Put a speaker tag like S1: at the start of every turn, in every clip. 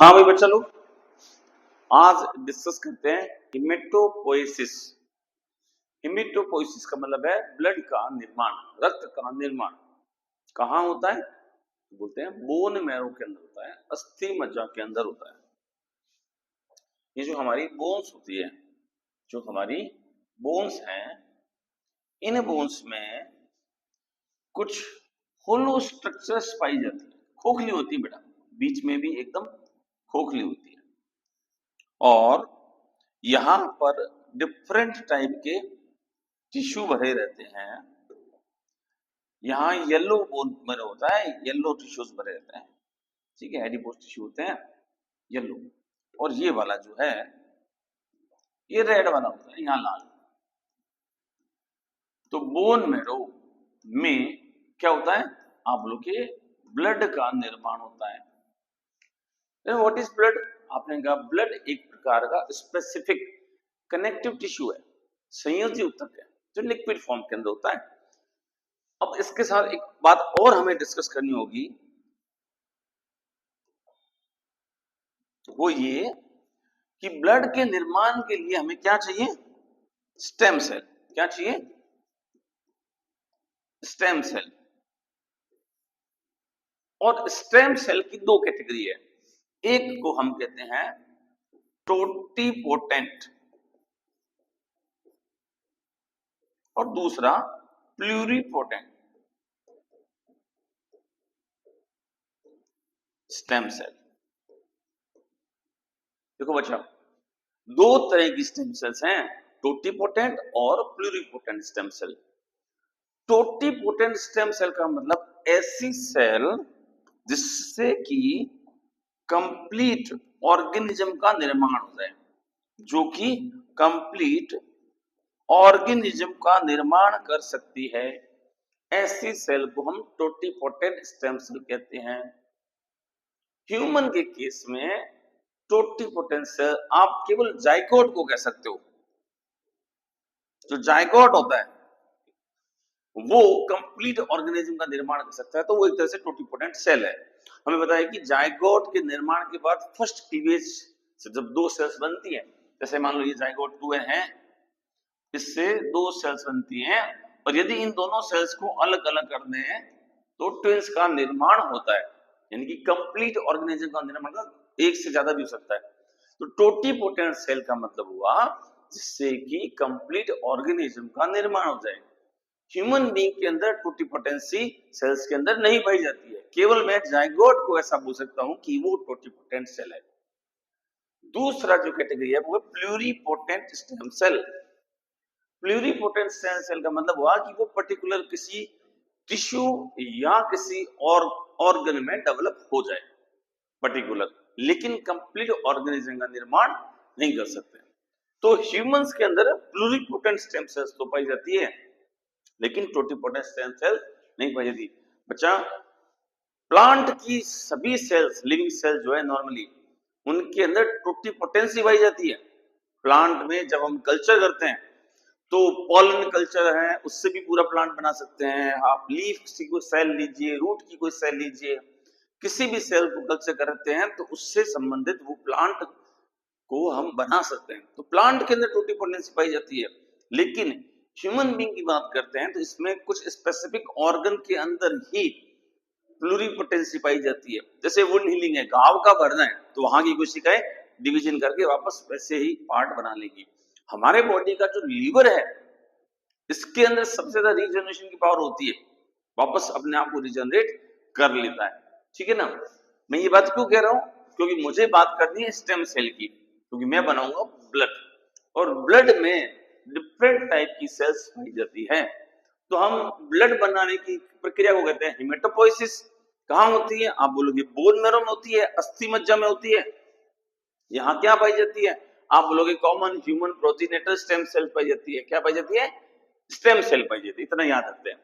S1: हाँ भाई बच्चा लोग, आज डिस्कस करते हैं हिमेटोपोएसिस। हिमेटोपोएसिस का मतलब है ब्लड का निर्माण, रक्त का निर्माण। कहाँ होता है? बोलते हैं बोन मैरो के अंदर होता है, अस्थि मज्जा के अंदर होता है। ये जो हमारी बोन्स होती है, जो हमारी बोन्स हैं, इन बोन्स में कुछ होलो स्ट्रक्चर्स पाई जाती है। खोखली होती है बेटा, बीच में भी एकदम खोखली होती है। और यहाँ पर डिफरेंट टाइप के टिश्यू भरे रहते हैं। यहाँ येलो बोन भरे होता है, येलो टिश्यूज भरे रहते हैं, ठीक है। एडिपोज टिश्यू होते हैं येलो, और ये वाला जो है ये रेड वाला होता है, यहाँ लाल। तो बोन मैरो में क्या होता है? आप लोग के ब्लड का निर्माण होता है। What is blood? आपने कहा ब्लड एक प्रकार का स्पेसिफिक कनेक्टिव टिश्यू है, संयोजी ऊतक है, जो लिक्विड फॉर्म के अंदर होता है। अब इसके साथ एक बात और हमें डिस्कस करनी होगी, वो ये कि ब्लड के निर्माण के लिए हमें क्या चाहिए? Stem cell. क्या चाहिए? Stem cell. और स्टेम सेल की दो कैटेगरी है। एक को हम कहते हैं टोटिपोटेंट और दूसरा प्लूरिपोटेंट स्टेम सेल। देखो बच्चा, दो तरह की स्टेम सेल्स हैं, टोटिपोटेंट और pluripotent stem cell. Totipotent stem cell का मतलब ऐसी सेल जिससे कि कंप्लीट ऑर्गेनिज्म का निर्माण हो जाए, जो कि कंप्लीट ऑर्गेनिज्म का निर्माण कर सकती है। ऐसी सेल को हम टोटिपोटेंट स्टेम सेल कहते हैं। ह्यूमन के केस में टोटिपोटेंट सेल आप केवल जाइगोट को कह सकते हो। जो जाइगोट होता है वो कंप्लीट ऑर्गेनिज्म का निर्माण कर सकता है, तो वो एक तरह से टोटिपोटेंट सेल है। हमें पता है कि जाइगोट के निर्माण के बाद फर्स्ट क्लीवेज से जब दो सेल्स बनती है, जैसे मान लो ये जाइगोट 2 है, इससे दो सेल्स बनती हैं, और यदि इन दोनों सेल्स को अलग अलग कर दें तो ट्विंस का निर्माण होता है, यानी कि कंप्लीट ऑर्गेनिज्म का निर्माण एक से ज्यादा भी हो सकता है। तो टोटिपोटेंट सेल का मतलब हुआ जिससे कि कंप्लीट ऑर्गेनिज्म का निर्माण हो जाए। ह्यूमन बीइंग के अंदर टोटिपोटेंसी सेल्स के अंदर नहीं पाई जाती है, केवल मैं जाइगोट को ऐसा बोल सकता हूं कि वो टोटिपोटेंट सेल है। दूसरा जो कैटेगरी है वो pluripotent stem cell. Pluripotent stem cell का मतलब हुआ कि वो पर्टिकुलर किसी टिश्यू या किसी और ऑर्गन में डेवलप हो जाए पर्टिकुलर, लेकिन कंप्लीट ऑर्गेनिज्म का निर्माण नहीं कर सकते। तो ह्यूमंस के अंदर प्लूरिपोटेंट स्टेम सेल्स तो पाई जाती है, लेकिन टोटिपोटेंट स्टेम सेल नहीं पाई जाती। बच्चा, प्लांट की सभी सेल्स, लिविंग सेल जो है नॉर्मली, उनके अंदर टोटिपोटेंसी पाई जाती है। प्लांट में जब हम कल्चर करते हैं तो पॉलन कल्चर है, उससे भी पूरा प्लांट बना सकते हैं। आप लीफ की कोई सेल लीजिए, रूट की कोई सेल लीजिए, किसी भी सेल को कल्चर करते हैं तो उससे संबंधित वो प्लांट को हम बना सकते हैं। तो प्लांट के अंदर टोटिपोटेंसी पाई जाती है। लेकिन ह्यूमन बीइंग की बात करते हैं तो इसमें कुछ स्पेसिफिक ऑर्गन के अंदर ही प्लूरिपोटेंसी पाई जाती है। जैसे वुंड हीलिंग है, घाव का भरना है, तो वहां की कोशिकाएं डिवीजन करके वापस वैसे ही पार्ट बना लेगी। हमारे बॉडी का जो लीवर है, इसके अंदर सबसे ज्यादा रीजनरेशन की पावर होती है, वापस अपने आप को रीजनरेट कर लेता है, ठीक है ना। मैं ये बात क्यों कह रहा हूं? क्योंकि मुझे बात करनी है स्टेम सेल की, क्योंकि मैं बनाऊंगा ब्लड, और ब्लड में डिफरेंट टाइप की सेल्स पाई जाती है। तो हम ब्लड बनाने की प्रक्रिया को कहते हैं हिमेटोपोइसिस। कहाँ होती है? आप बोलोगे बोन मैरो में होती है, अस्थि मज्जा में होती है। यहाँ क्या पाई जाती है? आप बोलोगे common human progenitor stem cell पाई जाती है। क्या पाई जाती है? स्टेम सेल पाई जाती है, इतना याद रखते हैं।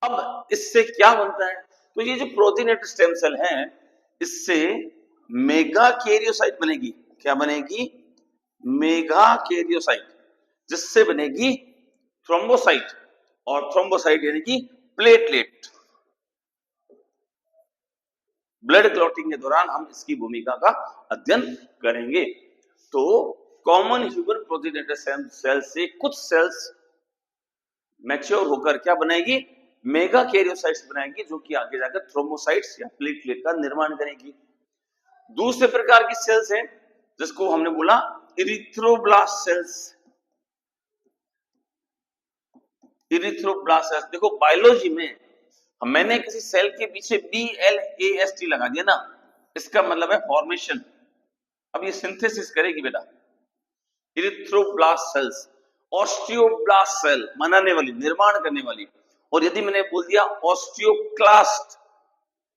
S1: अब इससे क्या बनता है? तो ये जो प्रोजेनेटर स्टेम सेल है, इससे मेगा कैरियोसाइट बनेगी। क्या बनेगी? मेगा कैरियोसाइट, जिससे बनेगी थ्रोम्बोसाइट, और थ्रोम्बोसाइट यानी कि प्लेटलेट। ब्लड क्लॉटिंग के दौरान हम इसकी भूमिका का अध्ययन करेंगे। तो कॉमन ह्यूमन प्रोजेनेटर सेल से कुछ सेल्स मैच्योर होकर क्या बनाएगी, मेगा कैरियोसाइट्स बनाएगी, जो कि आगे जाकर थ्रोम्बोसाइट्स या प्लेटलेट का निर्माण करेगी। दूसरे प्रकार की सेल्स हैं जिसको हमने बोला इरिथ्रोब्लास्ट सेल्स। इरिथ्रोब्लास्ट सेल्स, देखो बायोलॉजी में मैंने किसी सेल के पीछे BLAST लगा दिया ना, इसका मतलब है फॉर्मेशन। अब ये सिंथेसिस करेगी बेटा। इरिथ्रोब्लास्ट सेल्स, ऑस्टियोब्लास्ट सेल बनाने वाली, निर्माण करने वाली, और यदि मैंने बोल दिया ऑस्टियोक्लास्ट,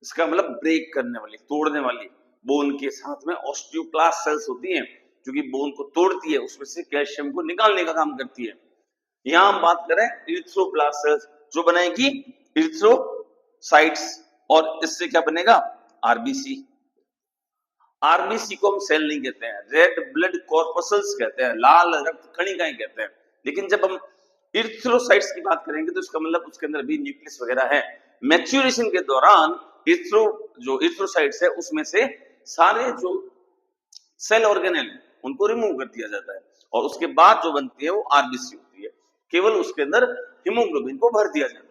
S1: इसका मतलब ब्रेक करने वाली, तोड़ने वाली। बोन के साथ में ऑस्टियोक्लास्ट सेल्स होती हैं जो कि बोन को तोड़ती है, उसमें से कैल्शियम को निकालने का काम करती है। यहां हम बात करें इरिथ्रोब्लास्ट सेल्स, जो बनाएगी इरिथ्रोसाइट्स, और इससे क्या बनेगा, आरबीसी। आरबीसी को हम सेल नहीं कहते हैं, रेड ब्लड कॉर्पसल्स कहते हैं, लाल रक्त कणिकाएं कहते हैं। लेकिन जब हम इरिथ्रोसाइट्स की बात करेंगे तो इसका मतलब उसके अंदर भी न्यूक्लियस वगैरह है। मैच्योरेशन के दौरान इरिथ्रोसाइट्स है उसमें से सारे जो सेल ऑर्गेनेल उनको रिमूव कर दिया जाता है, और उसके बाद जो बनती है वो आरबीसी होती है। केवल उसके अंदर हीमोग्लोबिन को भर दिया जाता है।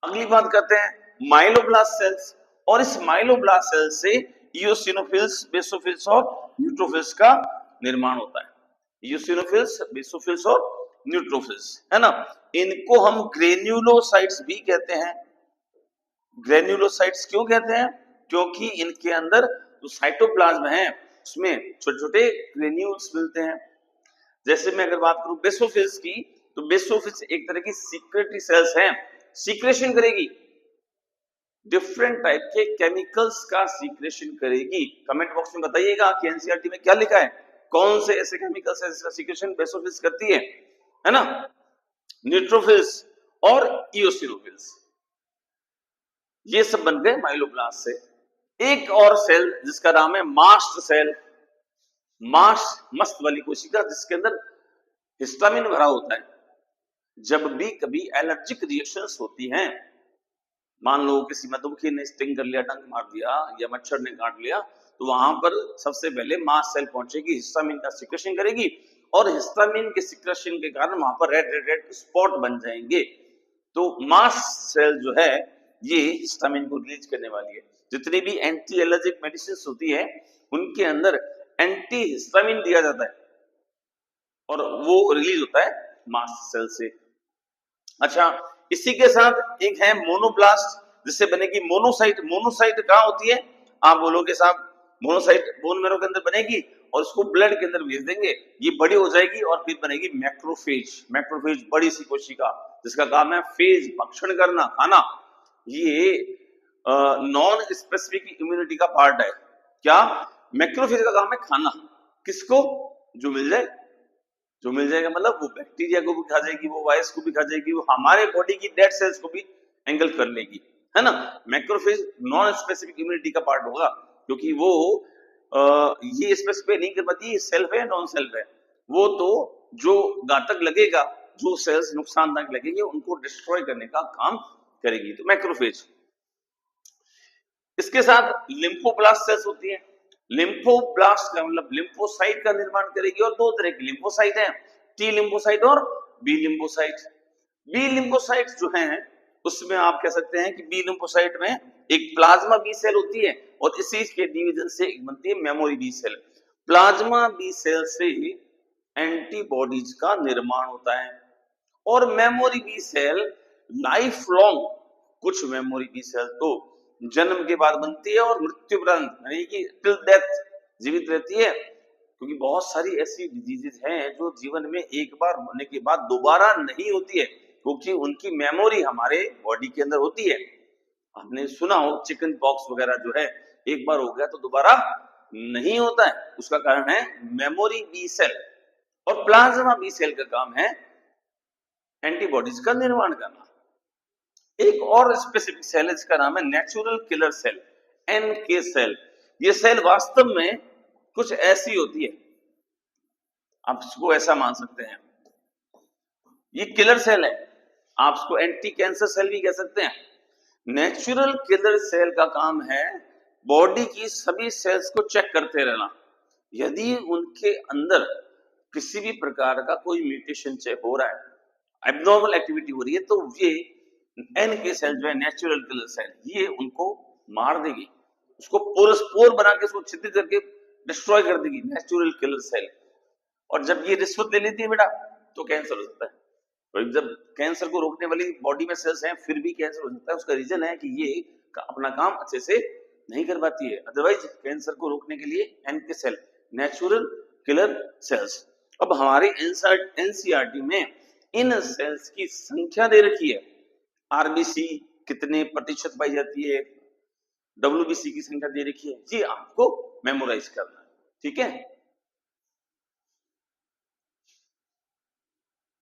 S1: अगली बात करते हैं माइलोब्लास्ट सेल्स, और इस माइलोब्लास्ट सेल से इओसिनोफिल्स, बेसोफिल्स और न्यूट्रोफिल्स का निर्माण होता है। इओसिनोफिल्स, बेसोफिल्स और न्यूट्रोफिल्स, है ना। इनको हम ग्रेन्युलोसाइट्स भी कहते हैं। ग्रेन्युलोसाइट्स क्यों कहते हैं, क्योंकि इनके अंदर जो साइटोप्लाज्म है उसमें छोटे छोटे ग्रेन्यूल्स मिलते हैं। जैसे मैं अगर बात करूं बेसोफिल्स की, तो बेसोफिल्स एक तरह की सीक्रेटरी सेल्स हैं, सीक्रेशन करेगी, डिफरेंट टाइप के केमिकल्स का सीक्रेशन करेगी। कमेंट बॉक्स में बताइएगा कि एनसीईआरटी में क्या लिखा है, कौन से ऐसे केमिकल्स है जिसका सीक्रेशन बेसोफिल्स करती है ना। न्यूट्रोफिल्स और इओसिनोफिल्स, ये सब बन गए माइलोब्लास्ट से। एक और सेल जिसका नाम है मास्ट सेल, मास्ट मस्त वाली कोशिका, जिसके अंदर हिस्टामिन भरा होता है। जब भी कभी एलर्जिक रिएक्शंस होती हैं, मान लो किसी मधुमक्खी ने स्टिंग कर लिया, डंक मार दिया, या मच्छर ने काट लिया, तो वहां पर सबसे पहले मास्ट सेल पहुंचेगी, हिस्टामिन का सिक्रेशन करेगी, और हिस्टामिन के सिक्रेशन के कारण वहां पर रेड रेड रेड स्पॉट बन जाएंगे। तो मास्ट सेल जो है ये हिस्टामिन को रिलीज करने वाली है। जितनी भी एंटी एलर्जिक मेडिसिन होती है उनके अंदर एंटी हिस्टामिन दिया जाता है, और वो रिलीज होता है मास्ट सेल से। अच्छा, इसी के साथ एक है मोनोब्लास्ट, जिससे बनेगी मोनोसाइट। मोनोसाइट कहाँ होती है, आप बोलोगे साहब मोनोसाइट बोन मैरो के अंदर बनेगी, और उसको ब्लड के अंदर भेज देंगे, ये बड़ी हो जाएगी और फिर बनेगी मैक्रोफेज। मैक्रोफेज बड़ी सी कोशिका जिसका काम है फेज, भक्षण करना, खाना। ये नॉन स्पेसिफिक इम्यूनिटी का पार्ट है। क्या, मैक्रोफेज का काम है खाना, किसको, जो मिल जाए। जो मिल जाएगा मतलब वो बैक्टीरिया को भी खा जाएगी, वो वायरस को भी खा जाएगी, वो हमारे बॉडी की डेड सेल्स को भी एंगल्फ कर लेगी, है ना। मैक्रोफेज नॉन स्पेसिफिक इम्यूनिटी का पार्ट होगा, क्योंकि वो ये स्पेसिफाई नहीं कर पाती सेल्फ है नॉन सेल्फ है। वो तो जो घातक लगेगा, जो सेल्स नुकसानदायक लगेंगे, उनको डिस्ट्रॉय करने का काम करेगी, तो मैक्रोफेज। इसके साथ लिम्फोब्लास्ट सेल्स होती है। लिम्फोब्लास्ट का मतलब लिम्फोसाइट का निर्माण करेगी, और दो तरह की लिम्फोसाइट है, टी लिम्फोसाइट और बी लिम्फोसाइट। बी लिम्फोसाइट जो हैं उसमें आप कह सकते हैं कि बी लिम्फोसाइट में एक प्लाज्मा बी सेल होती है, और इसी के डिवीजन से एक बनती है memory B cell. Plasma B cell से एंटीबॉडीज का निर्माण होता है, और memory B cell life long, कुछ मेमोरी बी सेल तो जन्म के बाद बनती है और मृत्युपर्यंत यानी कि टिल डेथ जीवित रहती है, क्योंकि बहुत सारी ऐसी डिजीजेस हैं जो जीवन में एक बार होने के बाद दोबारा नहीं होती है, क्योंकि उनकी मेमोरी हमारे बॉडी के अंदर होती है। आपने सुना हो चिकन पॉक्स वगैरह जो है, एक बार हो गया तो दोबारा नहीं होता है, उसका कारण है मेमोरी बी सेल। और प्लाज्मा बी सेल का काम है एंटीबॉडीज का निर्माण करना। एक और स्पेसिफिक सेल है जिसका नाम है natural killer cell, NK cell. ये सेल वास्तव में कुछ ऐसी होती है, आप इसको ऐसा मान सकते हैं, ये किलर सेल है, आप इसको एंटी कैंसर सेल भी कह सकते हैं। नेचुरल किलर सेल का काम है बॉडी की सभी सेल्स को चेक करते रहना, यदि उनके अंदर किसी भी प्रकार का कोई म्यूटेशन चेक हो रहा है, एब्नॉर्मल एक्टिविटी हो रही है, तो ये एन के सेल जो है नेचुरल किलर सेल, ये उनको मार देगी, उसको पोर बना के उसको छिद्रित करके डिस्ट्रॉय कर देगी, नेचुरल किलर सेल। और जब ये रिश्वत ले लेती है बेटा तो कैंसर हो सकता है। और जब कैंसर को रोकने वाली बॉडी में सेल्स हैं फिर भी कैंसर हो सकता है, उसका रीजन है कि ये अपना काम अच्छे से नहीं कर पाती है। अदरवाइज कैंसर को रोकने के लिए NK cell, natural killer cells. अब हमारे एनसीईआरटी में इन सेल्स की संख्या दे रखी है, आरबीसी कितने प्रतिशत पाई जाती है, डब्ल्यूबीसी की संख्या दे रखी है, ये आपको मेमोराइज करना है, ठीक है।